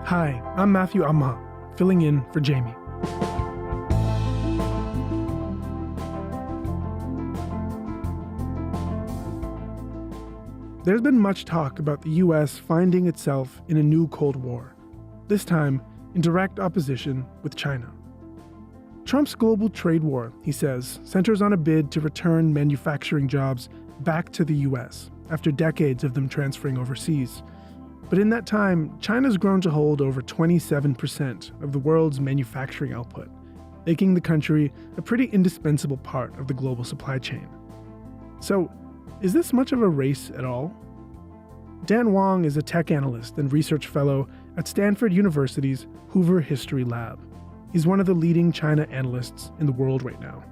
Hi, I'm Matthew Amha, filling in for Jamie. There's been much talk about the US finding itself in a new Cold War, this time in direct opposition with China. Trump's global trade war, he says, centers on a bid to return manufacturing jobs back to the US after decades of them transferring overseas. But in that time, China's grown to hold over 27% of the world's manufacturing output, making the country a pretty indispensable part of the global supply chain. So, is this much of a race at all? Dan Wang is a tech analyst and research fellow at Stanford University's Hoover History Lab. He's one of the leading China analysts in the world right now.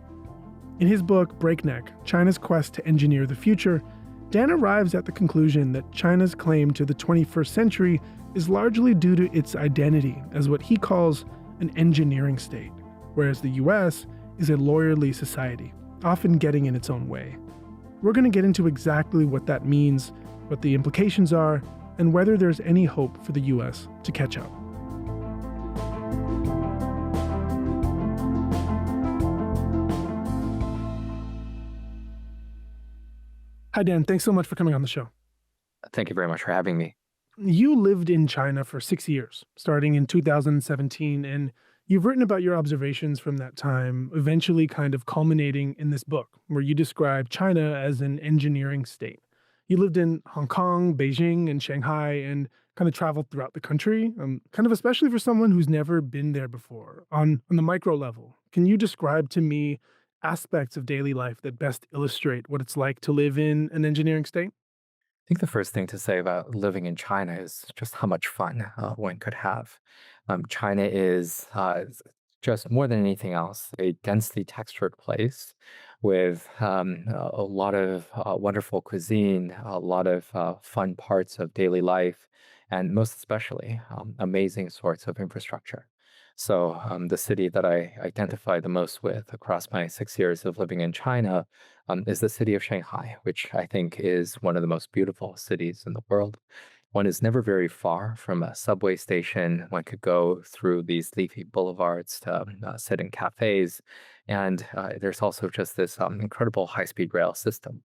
In his book, Breakneck, China's Quest to Engineer the Future, Dan arrives at the conclusion that China's claim to the 21st century is largely due to its identity as what he calls an engineering state, whereas the US is a lawyerly society, often getting in its own way. We're going to get into exactly what that means, what the implications are, and whether there's any hope for the US to catch up. Hi, Dan. Thanks so much for coming on the show. Thank you very much for having me. You lived in China for 6 years, starting in 2017, and you've written about your observations from that time, eventually kind of culminating in this book, where you describe China as an engineering state. You lived in Hong Kong, Beijing, and Shanghai, and kind of traveled throughout the country, kind of especially for someone who's never been there before. On the micro level, can you describe to me aspects of daily life that best illustrate what it's like to live in an engineering state? I think the first thing to say about living in China is just how much fun one could have. China is just more than anything else, a densely textured place with a lot of wonderful cuisine, a lot of fun parts of daily life, and most especially, amazing sorts of infrastructure. So the city that I identify the most with across my 6 years of living in China is the city of Shanghai, which I think is one of the most beautiful cities in the world. One is never very far from a subway station. One could go through these leafy boulevards to sit in cafes. And there's also just this incredible high-speed rail system.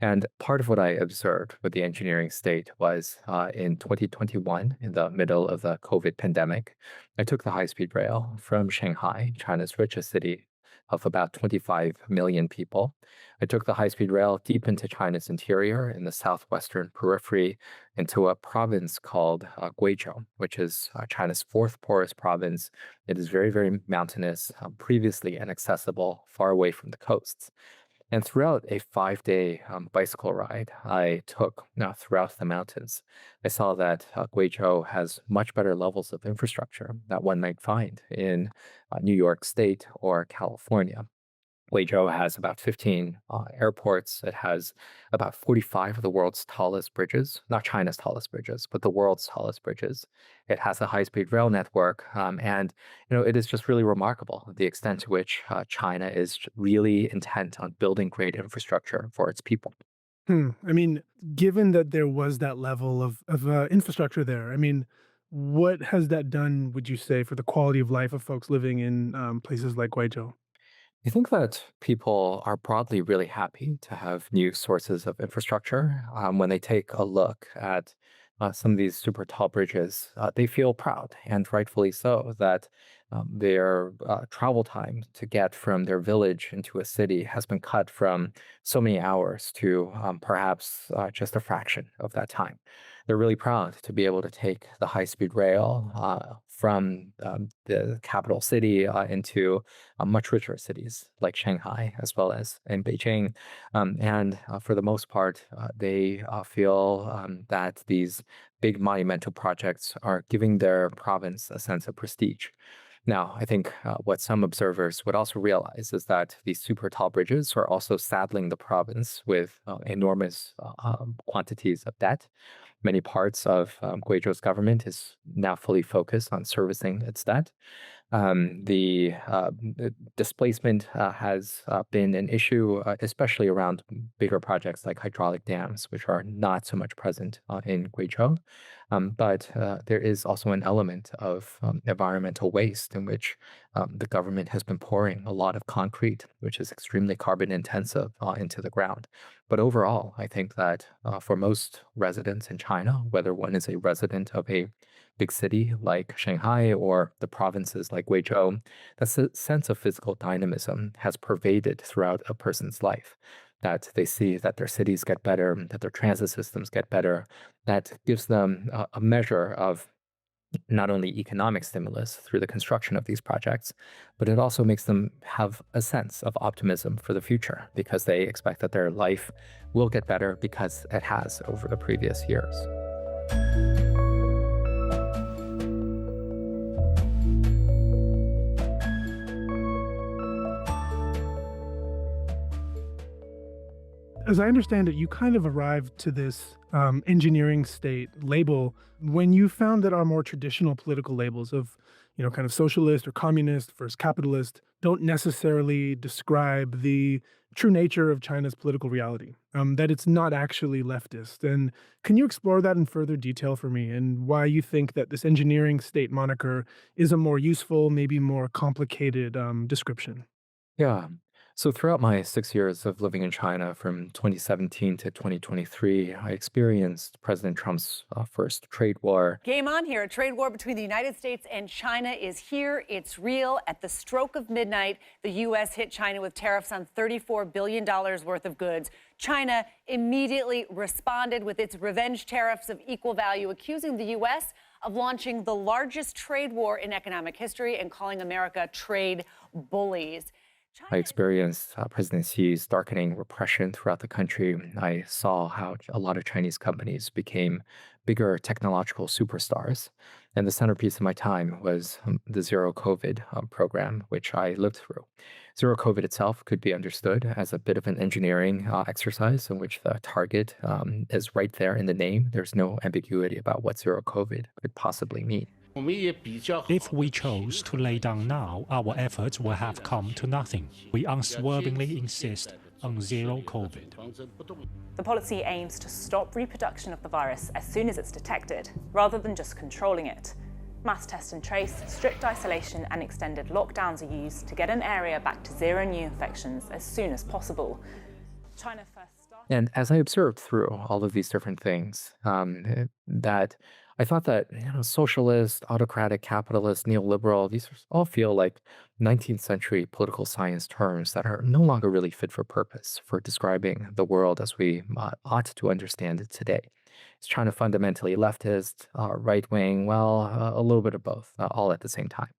And part of what I observed with the engineering state was in 2021, in the middle of the COVID pandemic, I took the high-speed rail from Shanghai, China's richest city of about 25 million people. I took the high-speed rail deep into China's interior in the southwestern periphery into a province called Guizhou, which is China's fourth poorest province. It is very, very mountainous, previously inaccessible, far away from the coasts. And throughout a 5-day bicycle ride I took throughout the mountains, I saw that Guizhou has much better levels of infrastructure that one might find in New York State or California. Guizhou has about 15 airports. It has about 45 of the world's tallest bridges, not China's tallest bridges, but the world's tallest bridges. It has a high-speed rail network, and it is just really remarkable the extent to which China is really intent on building great infrastructure for its people. I mean, given that there was that level of infrastructure there, I mean, what has that done, would you say, for the quality of life of folks living in places like Guizhou? I think that people are broadly really happy to have new sources of infrastructure. When they take a look at some of these super tall bridges, they feel proud, and rightfully so, that their travel time to get from their village into a city has been cut from so many hours to perhaps just a fraction of that time. They're really proud to be able to take the high-speed rail from the capital city into much richer cities like Shanghai, as well as in Beijing. And for the most part, they feel that these big monumental projects are giving their province a sense of prestige. Now, I think what some observers would also realize is that these super tall bridges are also saddling the province with enormous quantities of debt. Many parts of Guizhou's government is now fully focused on servicing its debt. The displacement has been an issue, especially around bigger projects like hydraulic dams, which are not so much present in Guizhou. But there is also an element of environmental waste in which the government has been pouring a lot of concrete, which is extremely carbon intensive, into the ground. But overall, I think that for most residents in China, whether one is a resident of a big city like Shanghai or the provinces like Guizhou, that sense of physical dynamism has pervaded throughout a person's life. That they see that their cities get better, that their transit systems get better, that gives them a measure of not only economic stimulus through the construction of these projects, but it also makes them have a sense of optimism for the future because they expect that their life will get better because it has over the previous years. As I understand it, you kind of arrived to this engineering state label when you found that our more traditional political labels of, kind of socialist or communist versus capitalist don't necessarily describe the true nature of China's political reality, that it's not actually leftist. And can you explore that in further detail for me and why you think that this engineering state moniker is a more useful, maybe more complicated description? Yeah. So throughout my 6 years of living in China from 2017 to 2023, I experienced President Trump's first trade war. Game on here. A trade war between the United States and China is here. It's real. At the stroke of midnight, the U.S. hit China with tariffs on $34 billion worth of goods. China immediately responded with its revenge tariffs of equal value, accusing the U.S. of launching the largest trade war in economic history and calling America trade bullies. I experienced President Xi's darkening repression throughout the country. I saw how a lot of Chinese companies became bigger technological superstars. And the centerpiece of my time was the zero COVID program, which I lived through. Zero COVID itself could be understood as a bit of an engineering exercise in which the target is right there in the name. There's no ambiguity about what zero COVID could possibly mean. If we chose to lay down now, our efforts will have come to nothing. We unswervingly insist on zero COVID. The policy aims to stop reproduction of the virus as soon as it's detected, rather than just controlling it. Mass test and trace, strict isolation and extended lockdowns are used to get an area back to zero new infections as soon as possible. China first started... And as I observed through all of these different things, that I thought that socialist, autocratic, capitalist, neoliberal, these all feel like 19th century political science terms that are no longer really fit for purpose for describing the world as we ought to understand it today. Is China fundamentally leftist, right-wing? Well, a little bit of both, all at the same time.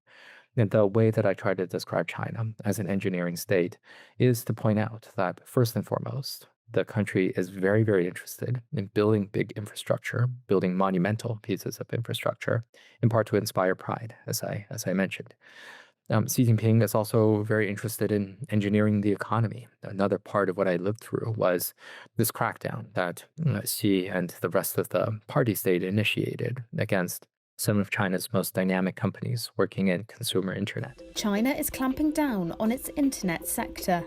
And the way that I try to describe China as an engineering state is to point out that, first and foremost, the country is very, very interested in building big infrastructure, building monumental pieces of infrastructure, in part to inspire pride, as I mentioned. Xi Jinping is also very interested in engineering the economy. Another part of what I lived through was this crackdown that Xi and the rest of the party state initiated against some of China's most dynamic companies working in consumer internet. China is clamping down on its internet sector.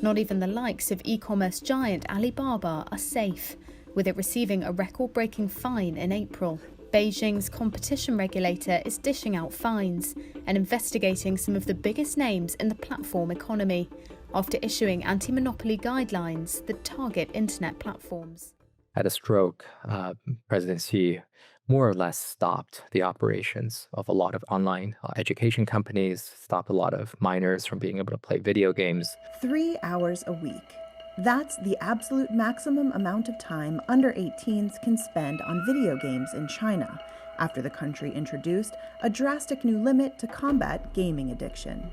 Not even the likes of e-commerce giant Alibaba are safe, with it receiving a record-breaking fine in April. Beijing's competition regulator is dishing out fines and investigating some of the biggest names in the platform economy after issuing anti-monopoly guidelines that target internet platforms. At a stroke, President Xi more or less stopped the operations of a lot of online education companies, stopped a lot of minors from being able to play video games. 3 hours a week. That's the absolute maximum amount of time under 18s can spend on video games in China, after the country introduced a drastic new limit to combat gaming addiction.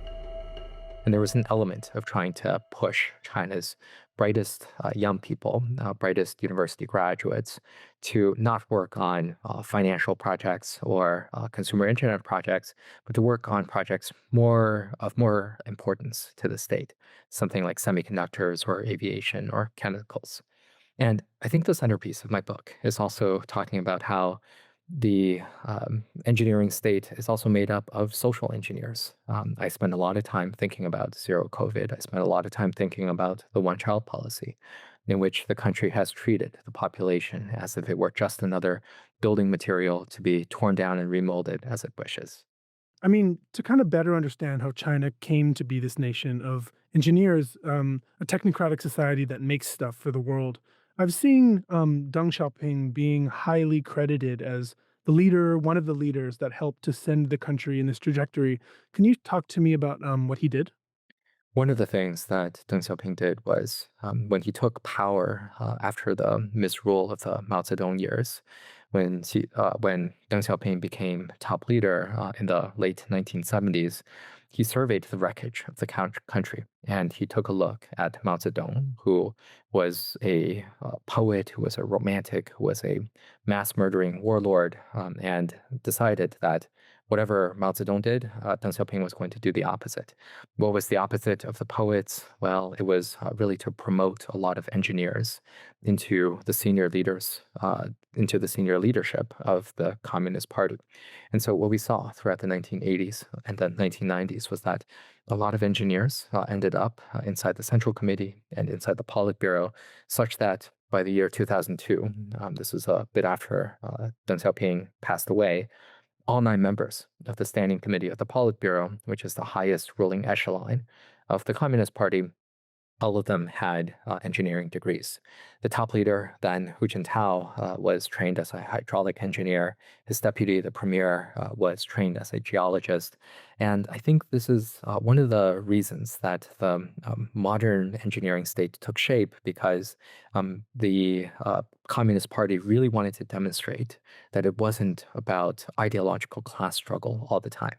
And there was an element of trying to push China's brightest young people, brightest university graduates, to not work on financial projects or consumer internet projects, but to work on projects of more importance to the state, something like semiconductors or aviation or chemicals. And I think the centerpiece of my book is also talking about how the engineering state is also made up of social engineers. I spend a lot of time thinking about zero COVID. I spend a lot of time thinking about the one-child policy. in which the country has treated the population as if it were just another building material to be torn down and remolded as it wishes. I mean, to kind of better understand how China came to be this nation of engineers, a technocratic society that makes stuff for the world, I've seen Deng Xiaoping being highly credited as the leader, one of the leaders that helped to send the country in this trajectory. Can you talk to me about what he did? One of the things that Deng Xiaoping did was when he took power after the misrule of the Mao Zedong years, when Deng Xiaoping became top leader in the late 1970s, he surveyed the wreckage of the country and he took a look at Mao Zedong, who was a poet, who was a romantic, who was a mass murdering warlord, and decided that whatever Mao Zedong did, Deng Xiaoping was going to do the opposite. What was the opposite of the poets? Well, it was really to promote a lot of engineers into the senior leaders, into the senior leadership of the Communist Party. And so what we saw throughout the 1980s and the 1990s was that a lot of engineers ended up inside the Central Committee and inside the Politburo, such that by the year 2002, this was a bit after Deng Xiaoping passed away, all 9 members of the Standing Committee of the Politburo, which is the highest ruling echelon of the Communist Party, all of them had engineering degrees. The top leader, then Hu Jintao, was trained as a hydraulic engineer. His deputy, the premier, was trained as a geologist. And I think this is one of the reasons that the modern engineering state took shape, because the Communist Party really wanted to demonstrate that it wasn't about ideological class struggle all the time.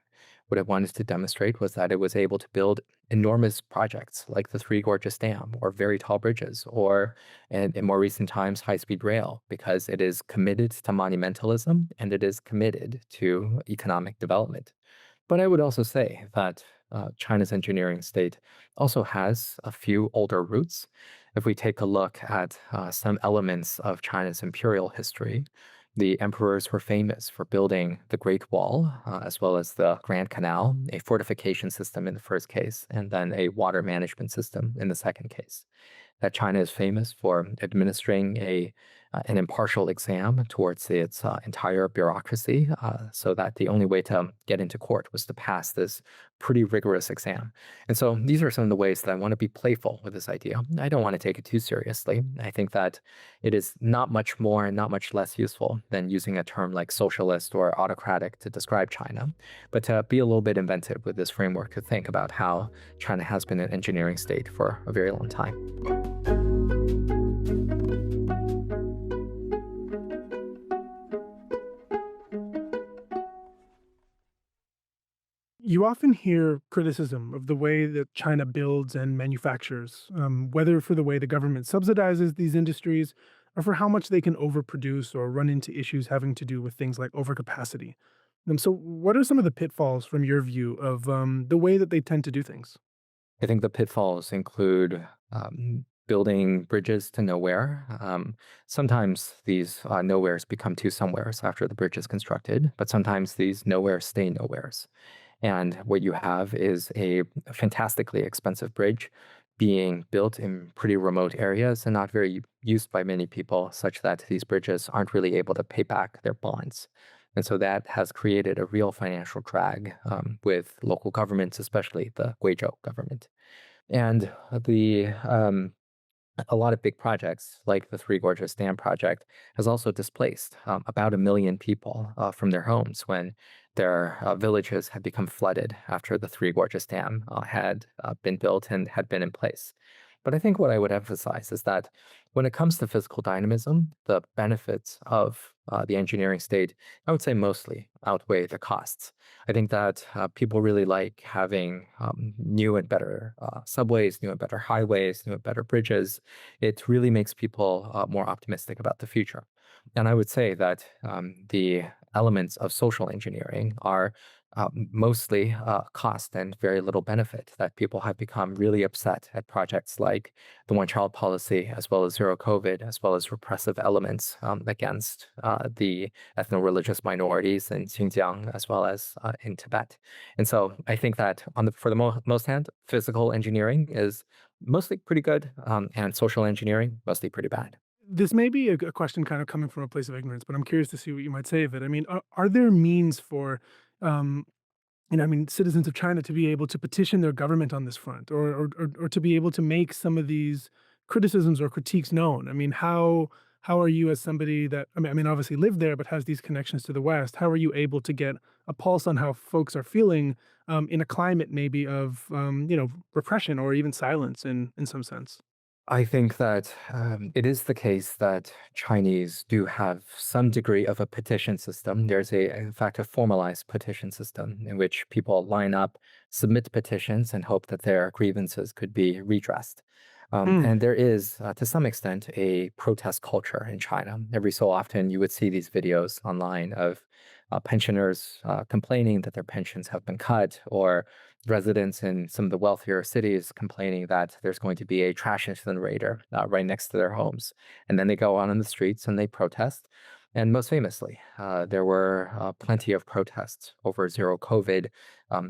What it wanted to demonstrate was that it was able to build enormous projects like the Three Gorges Dam or very tall bridges or, in more recent times, high-speed rail, because it is committed to monumentalism and it is committed to economic development. But I would also say that China's engineering state also has a few older roots. If we take a look at some elements of China's imperial history, the emperors were famous for building the Great Wall, as well as the Grand Canal, a fortification system in the first case, and then a water management system in the second case. That China is famous for administering an impartial exam towards its entire bureaucracy, so that the only way to get into court was to pass this pretty rigorous exam. And so these are some of the ways that I want to be playful with this idea. I don't want to take it too seriously. I think that it is not much more and not much less useful than using a term like socialist or autocratic to describe China, but to be a little bit inventive with this framework to think about how China has been an engineering state for a very long time. You often hear criticism of the way that China builds and manufactures, whether for the way the government subsidizes these industries or for how much they can overproduce or run into issues having to do with things like overcapacity. So, what are some of the pitfalls from your view of the way that they tend to do things? I think the pitfalls include building bridges to nowhere. Sometimes these nowheres become two somewheres after the bridge is constructed, but sometimes these nowheres stay nowheres. And what you have is a fantastically expensive bridge being built in pretty remote areas and not very used by many people, such that these bridges aren't really able to pay back their bonds. And so that has created a real financial drag with local governments, especially the Guizhou government. And a lot of big projects like the Three Gorges Dam project has also displaced about 1 million people from their homes when their villages had become flooded after the Three Gorges Dam had been built and had been in place. But I think what I would emphasize is that when it comes to physical dynamism, the benefits of the engineering state, I would say mostly outweigh the costs. I think that people really like having new and better subways, new and better highways, new and better bridges. It really makes people more optimistic about the future. And I would say that the elements of social engineering are mostly cost and very little benefit, that people have become really upset at projects like the one-child policy, as well as zero COVID, as well as repressive elements against the ethno-religious minorities in Xinjiang, as well as in Tibet. And so I think that for the most hand, physical engineering is mostly pretty good, and social engineering mostly pretty bad. This may be a question kind of coming from a place of ignorance, but I'm curious to see what you might say of it. I mean, are there means for, um, citizens of China to be able to petition their government on this front, or to be able to make some of these criticisms or critiques known? I mean, how are you, as somebody that obviously lived there but has these connections to the West, how are you able to get a pulse on how folks are feeling in a climate maybe of repression or even silence in some sense? I think that it is the case that Chinese do have some degree of a petition system. There's in fact, a formalized petition system in which people line up, submit petitions, and hope that their grievances could be redressed. And there is, to some extent, a protest culture in China. Every so often, you would see these videos online of pensioners complaining that their pensions have been cut, or residents in some of the wealthier cities complaining that there's going to be a trash incinerator right next to their homes. And then they go out on the streets and they protest. And most famously, there were plenty of protests over zero COVID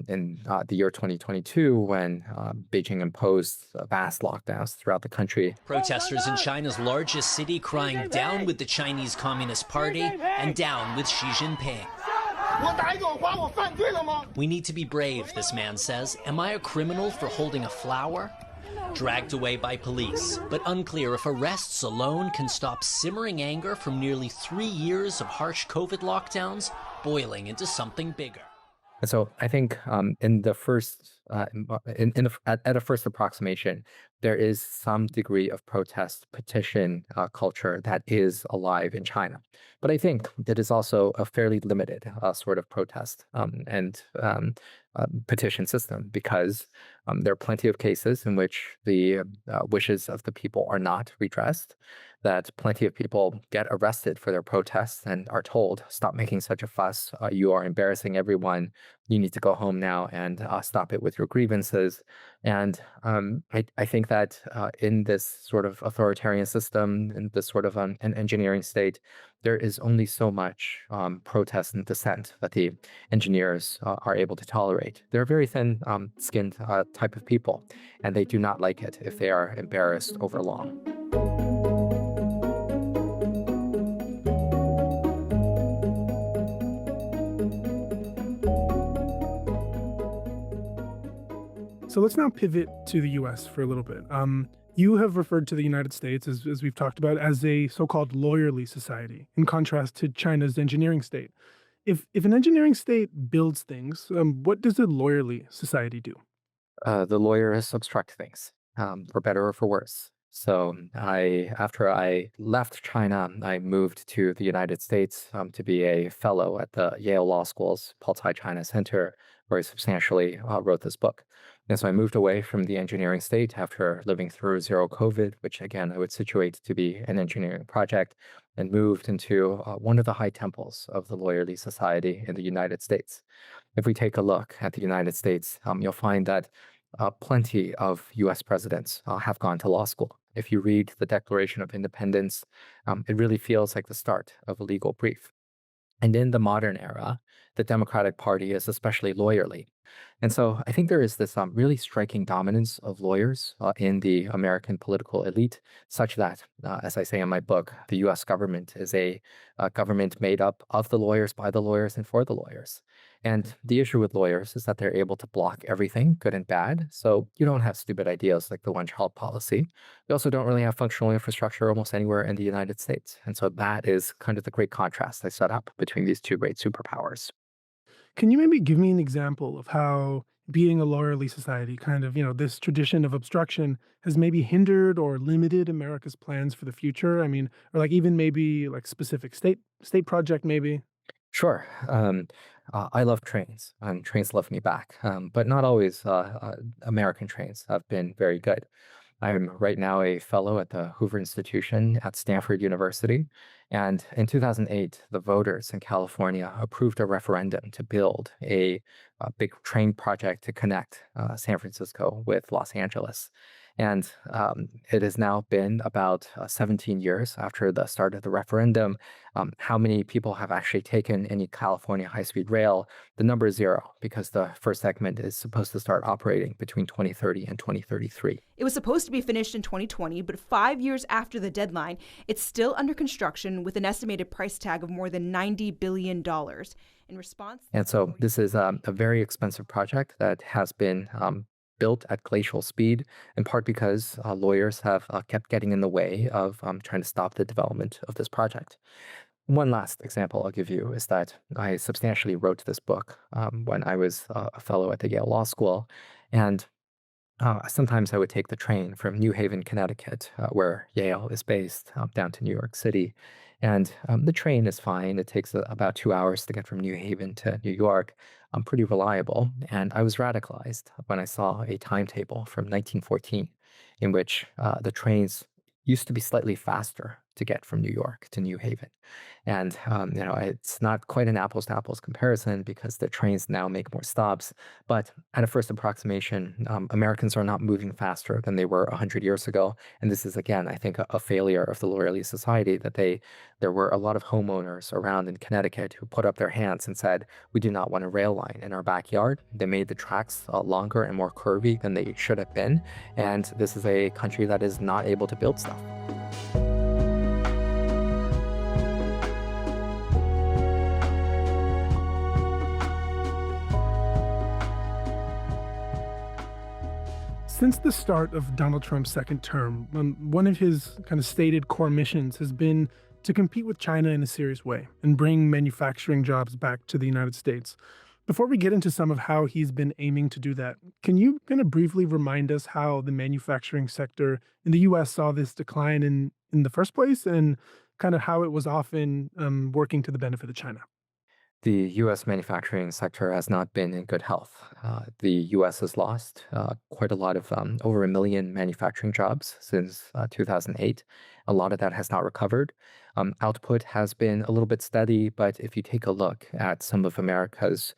in the year 2022, when Beijing imposed vast lockdowns throughout the country. Protesters in China's largest city crying down with the Chinese Communist Party and down with Xi Jinping. We need to be brave, this man says. Am I a criminal for holding a flower? Dragged away by police, but unclear if arrests alone can stop simmering anger from nearly 3 years of harsh COVID lockdowns boiling into something bigger. And so I think in the first, at a first approximation, there is some degree of protest petition culture that is alive in China. But I think it is also a fairly limited sort of protest and petition system, because there are plenty of cases in which the wishes of the people are not redressed, that plenty of people get arrested for their protests and are told, stop making such a fuss, you are embarrassing everyone, you need to go home now and stop it with your grievances. And I think that in this sort of authoritarian system, in this sort of an engineering state, there is only so much protest and dissent that the engineers are able to tolerate. They're a very thin-skinned type of people, and they do not like it if they are embarrassed over long. So let's now pivot to the U.S. for a little bit. You have referred to the United States, as we've talked about, as a so-called lawyerly society, in contrast to China's engineering state. If an engineering state builds things, what does a lawyerly society do? The lawyers obstruct things, for better or for worse. So after I left China, I moved to the United States to be a fellow at the Yale Law School's Paul Tsai China Center, where I substantially wrote this book. And so I moved away from the engineering state after living through zero COVID, which again I would situate to be an engineering project, and moved into one of the high temples of the lawyerly society in the United States. If we take a look at the United States, you'll find that plenty of US presidents have gone to law school. If you read the Declaration of Independence, it really feels like the start of a legal brief. And in the modern era, the Democratic Party is especially lawyerly. And so I think there is this really striking dominance of lawyers in the American political elite, such that, as I say in my book, the US government is a government made up of the lawyers, by the lawyers, and for the lawyers. And the issue with lawyers is that they're able to block everything, good and bad. So you don't have stupid ideas like the one-child policy. You also don't really have functional infrastructure almost anywhere in the United States. And so that is kind of the great contrast I set up between these two great superpowers. Can you maybe give me an example of how being a lawyerly society, kind of, this tradition of obstruction has maybe hindered or limited America's plans for the future? I mean, or like even maybe like specific state project maybe? Sure. I love trains, and trains love me back. But not always American trains have been very good. I'm right now a fellow at the Hoover Institution at Stanford University, And in 2008, the voters in California approved a referendum to build a big train project to connect San Francisco with Los Angeles. And it has now been about 17 years after the start of the referendum. How many people have actually taken any California high-speed rail? The number is 0 because the first segment is supposed to start operating between 2030 and 2033. It was supposed to be finished in 2020, but 5 years after the deadline, it's still under construction with an estimated price tag of more than $90 billion. In response, and so this is a very expensive project that has been built at glacial speed, in part because lawyers have kept getting in the way of trying to stop the development of this project. One last example I'll give you is that I substantially wrote this book when I was a fellow at the Yale Law School, and sometimes I would take the train from New Haven, Connecticut, where Yale is based, down to New York City. And the train is fine. It takes about 2 hours to get from New Haven to New York. Pretty reliable. And I was radicalized when I saw a timetable from 1914 in which the trains used to be slightly faster to get from New York to New Haven. And, it's not quite an apples to apples comparison because the trains now make more stops. But at a first approximation, Americans are not moving faster than they were 100 years ago. And this is, again, I think, a failure of the lawyerly society that there were a lot of homeowners around in Connecticut who put up their hands and said, we do not want a rail line in our backyard. They made the tracks longer and more curvy than they should have been. And this is a country that is not able to build stuff. Since the start of Donald Trump's second term, one of his kind of stated core missions has been to compete with China in a serious way and bring manufacturing jobs back to the United States. Before we get into some of how he's been aiming to do that, can you kind of briefly remind us how the manufacturing sector in the U.S. saw this decline in the first place and kind of how it was often working to the benefit of China? The U.S. manufacturing sector has not been in good health. The U.S. has lost quite a lot of, over 1 million manufacturing jobs since 2008. A lot of that has not recovered. Output has been a little bit steady, but if you take a look at some of America's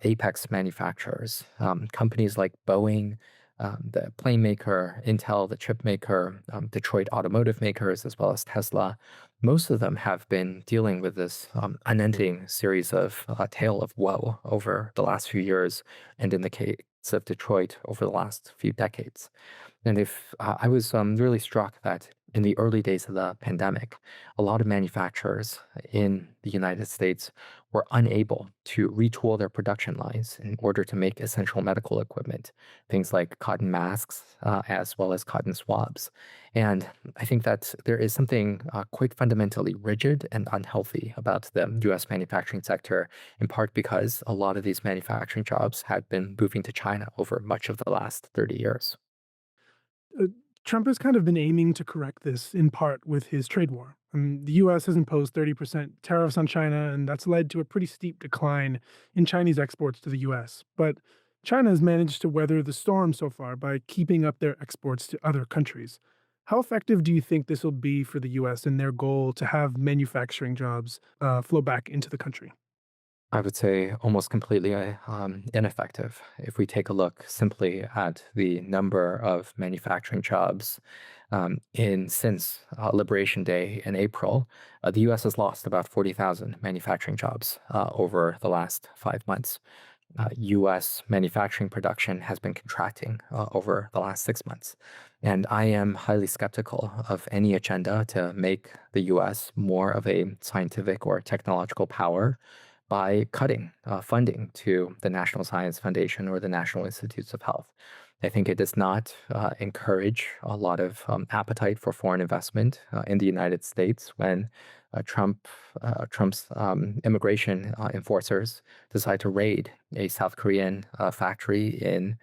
apex manufacturers, companies like Boeing, the plane maker, Intel, the chip maker, Detroit automotive makers, as well as Tesla, most of them have been dealing with this unending series of tale of woe over the last few years, and in the case of Detroit, over the last few decades. And if I was really struck that in the early days of the pandemic, a lot of manufacturers in the United States were unable to retool their production lines in order to make essential medical equipment, things like cotton masks, as well as cotton swabs. And I think that there is something quite fundamentally rigid and unhealthy about the U.S. manufacturing sector, in part because a lot of these manufacturing jobs had been moving to China over much of the last 30 years. Trump has kind of been aiming to correct this in part with his trade war. The U.S. has imposed 30% tariffs on China, and that's led to a pretty steep decline in Chinese exports to the U.S. But China has managed to weather the storm so far by keeping up their exports to other countries. How effective do you think this will be for the U.S. in their goal to have manufacturing jobs flow back into the country? I would say almost completely ineffective. If we take a look simply at the number of manufacturing jobs since Liberation Day in April, the U.S. has lost about 40,000 manufacturing jobs over the last 5 months. U.S. manufacturing production has been contracting over the last 6 months. And I am highly skeptical of any agenda to make the U.S. more of a scientific or technological power by cutting funding to the National Science Foundation or the National Institutes of Health. I think it does not encourage a lot of appetite for foreign investment in the United States when Trump's immigration enforcers decide to raid a South Korean factory in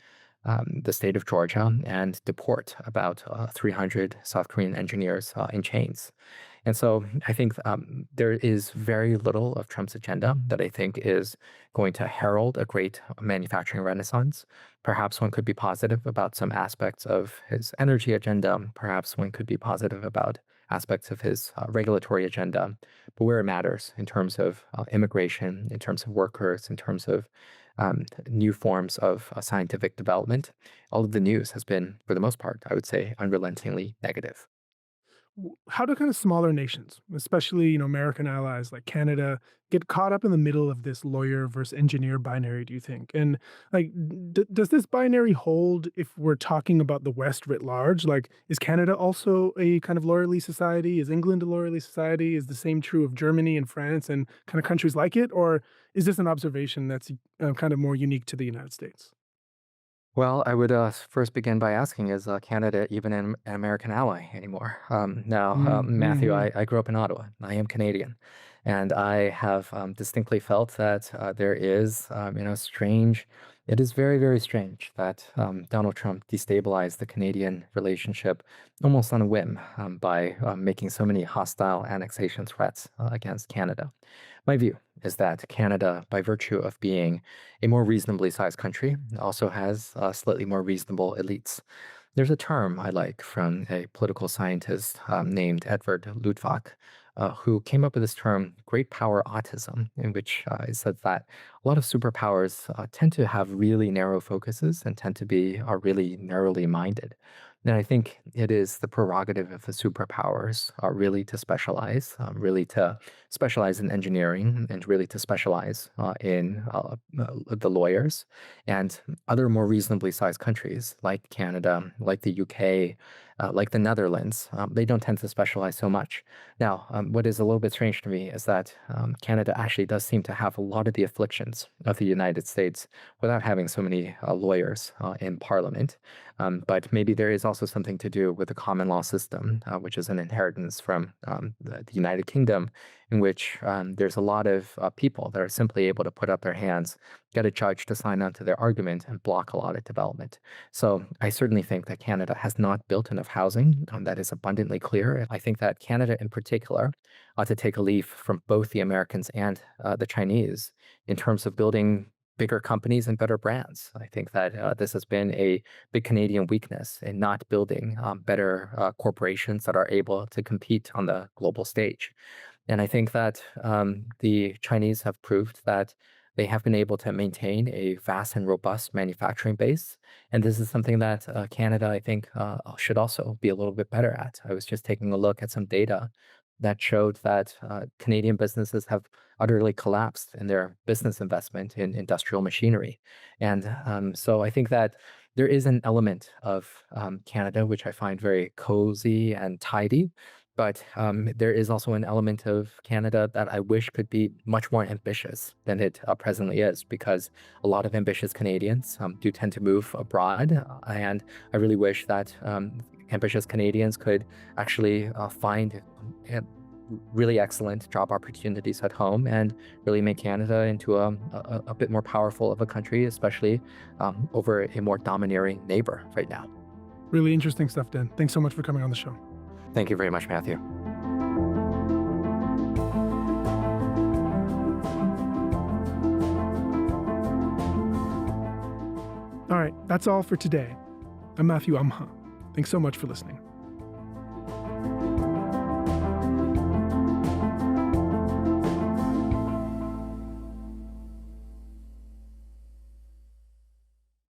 the state of Georgia and deport about 300 South Korean engineers in chains. And so I think there is very little of Trump's agenda that I think is going to herald a great manufacturing renaissance. Perhaps one could be positive about some aspects of his energy agenda. Perhaps one could be positive about aspects of his regulatory agenda, but where it matters in terms of immigration, in terms of workers, in terms of new forms of scientific development, all of the news has been, for the most part, I would say, unrelentingly negative. How do kind of smaller nations, especially, American allies like Canada, get caught up in the middle of this lawyer versus engineer binary, do you think? And like, does this binary hold if we're talking about the West writ large? Like, is Canada also a kind of lawyerly society? Is England a lawyerly society? Is the same true of Germany and France and kind of countries like it? Or is this an observation that's kind of more unique to the United States? Well, I would first begin by asking, is Canada even an American ally anymore? Matthew, I grew up in Ottawa. I am Canadian. And I have distinctly felt that there is, it is very, very strange that Donald Trump destabilized the Canadian relationship almost on a whim by making so many hostile annexation threats against Canada. My view is that Canada, by virtue of being a more reasonably sized country, also has slightly more reasonable elites. There's a term I like from a political scientist named Edward Luttwak, who came up with this term, great power autism, in which he said that a lot of superpowers tend to have really narrow focuses and tend to be really narrowly minded. And I think it is the prerogative of the superpowers really to specialize in engineering and really to specialize in the lawyers. And other more reasonably sized countries like Canada, like the UK, like the Netherlands, they don't tend to specialize so much. Now, what is a little bit strange to me is that Canada actually does seem to have a lot of the afflictions of the United States without having so many lawyers in Parliament. But maybe there is also something to do with the common law system, which is an inheritance from the United Kingdom, in which there's a lot of people that are simply able to put up their hands, get a judge to sign on to their argument, and block a lot of development. So I certainly think that Canada has not built enough housing. That is abundantly clear. I think that Canada in particular ought to take a leaf from both the Americans and the Chinese in terms of building bigger companies and better brands. I think that this has been a big Canadian weakness in not building better corporations that are able to compete on the global stage. And I think that the Chinese have proved that they have been able to maintain a vast and robust manufacturing base. And this is something that Canada, I think, should also be a little bit better at. I was just taking a look at some data that showed that Canadian businesses have utterly collapsed in their business investment in industrial machinery. And so I think that there is an element of Canada which I find very cozy and tidy, but there is also an element of Canada that I wish could be much more ambitious than it presently is, because a lot of ambitious Canadians do tend to move abroad. And I really wish that ambitious Canadians could actually find really excellent job opportunities at home and really make Canada into a bit more powerful of a country, especially over a more domineering neighbor right now. Really interesting stuff, Dan. Thanks so much for coming on the show. Thank you very much, Matthew. All right, that's all for today. I'm Matthew Amha. Thanks so much for listening.